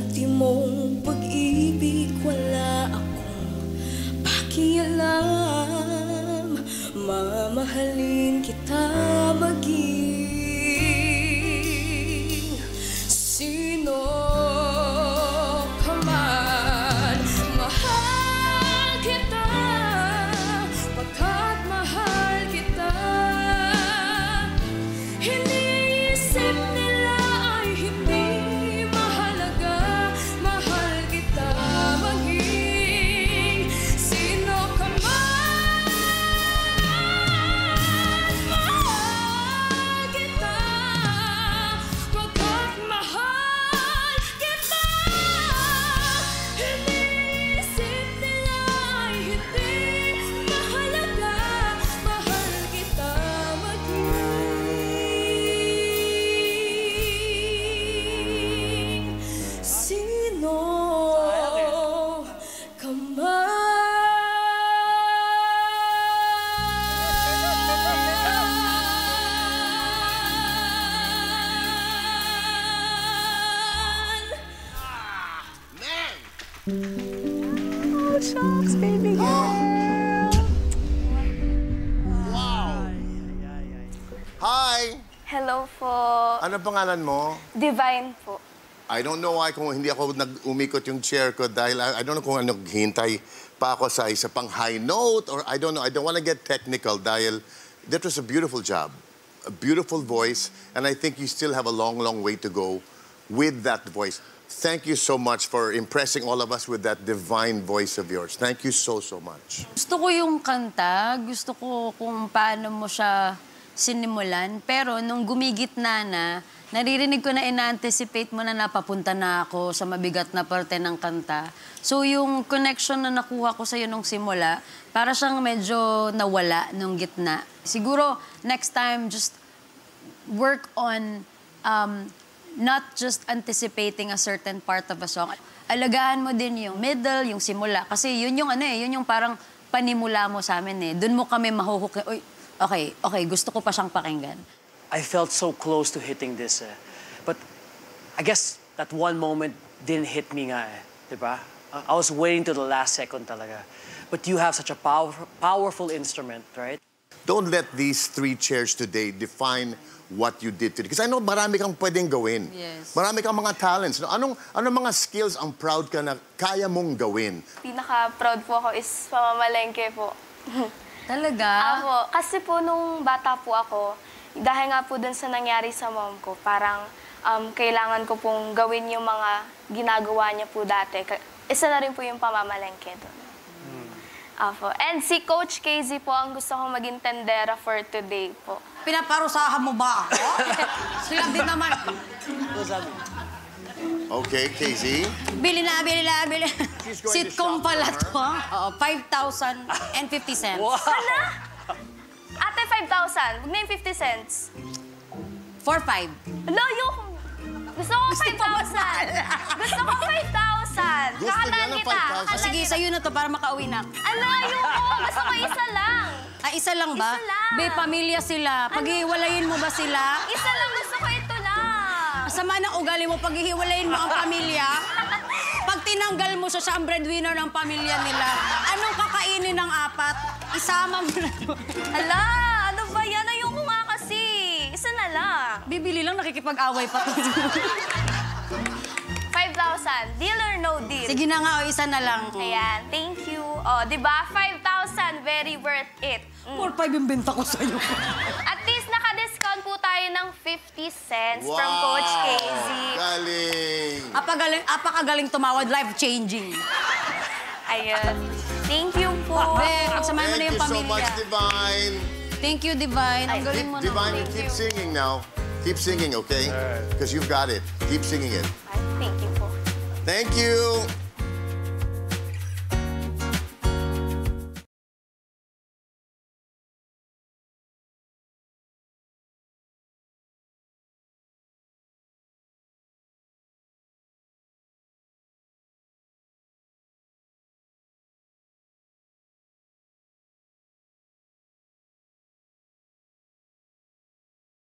ultimong pag-ibig, wala akong pakialam. Mamahalin kita maging sino ka man. Mahal kita pagkat mahal kita. Iniisip nila ay hindi mahalaga. Mahal kita maging sino ka man. Mahal kita pagkat mahal kita. Iniisip nila ay hindi mahalaga. Mahal kita maging sino ka man. Oh, shucks, baby girl. Hi! Hello po. Ano pangalan mo? Divine po. I don't know why kung hindi ako umikot yung chair ko dahil I don't know kung ano, hintay pa ako sa isa pang high note or I don't know. I don't want to get technical dahil that was a beautiful job. A beautiful voice and I think you still have a long, long way to go with that voice. Thank you so much for impressing all of us with that divine voice of yours. Thank you so, so much. Gusto ko yung kanta, gusto ko kung paano mo siya sinimulan. Pero nung gumigitna na, naririnig ko na ina-anticipate mo na napapunta na ako sa mabigat na parte ng kanta. So yung connection na nakuha ko sa'yo nung simula, para siyang medyo nawala nung gitna. Siguro next time, just work on not just anticipating a certain part of a song. Alagaan mo din yung middle, yung simula. Kasi yun yung yun yung parang panimula mo sa amin eh. Doon mo kami mahuhukay. Uy, okay, gusto ko pa siyang pakinggan. I felt so close to hitting this, but I guess that one moment didn't hit me nga, diba? I was waiting to the last second talaga. But you have such a powerful instrument, right? Don't let these three chairs today define what you did today. Because I know marami kang pwedeng gawin. Yes. Marami kang mga talents. No? Anong mga skills ang proud ka na kaya mong gawin? Pinaka-proud po ako is pamamalengke po. Talaga? Ako, kasi po nung bata po ako, dahil nga po dun sa nangyari sa mom ko, parang kailangan ko pong gawin yung mga ginagawa niya po dati. Isa na rin po yung pamamalengke doon. Apo. And si Coach KZ po ang gusto kong maging tendera for today po. Pinaparusahan mo ba ako? Sila din naman. Okay, KZ? Bili na. She's going to Sitcom shop pala for to. Oo, 5,050 Wow. Hala? Ate, 5,000. Huwag na yung 50 cents. 4,500. Hala, gusto ko 5,000. Gusto ko 5,000. Gusto niya Kakataan ng kita. 5,000? Sige, sa'yo na to para makauwi na. Ala, ayoko. Gusto ko isa lang. Isa lang ba? Isa lang. Be, pamilya sila. Paghihiwalayin mo ba sila? Isa lang. Gusto ko ito lang. Sama ng ugali mo, paghihiwalayin mo ang pamilya. Pag tinanggal mo siya ang breadwinner ng pamilya nila, anong kakainin ng apat? Isama mo na to. Ala, ano ba yan? Ayoko nga kasi. Isa na lang. Bibili lang, nakikipag-away pa to. 5,000. Deal or no deal? Sige na nga, isa na lang. Ayan, thank you. O, di ba? 5,000, very worth it. 4,500 yung benta ko sa'yo. At least naka-discount po tayo ng 50 cents from Coach KZ. Galing! Apakagaling tumawad, life-changing. Ayun. Thank you po. Be, pagsamahin mo na yung Thank you so pamilya. much, Divine. Thank you, Divine. Ang galing mo naman. Divine, keep singing now. Keep singing, okay? Because you've got it. Keep singing it. Thank you po. Thank you.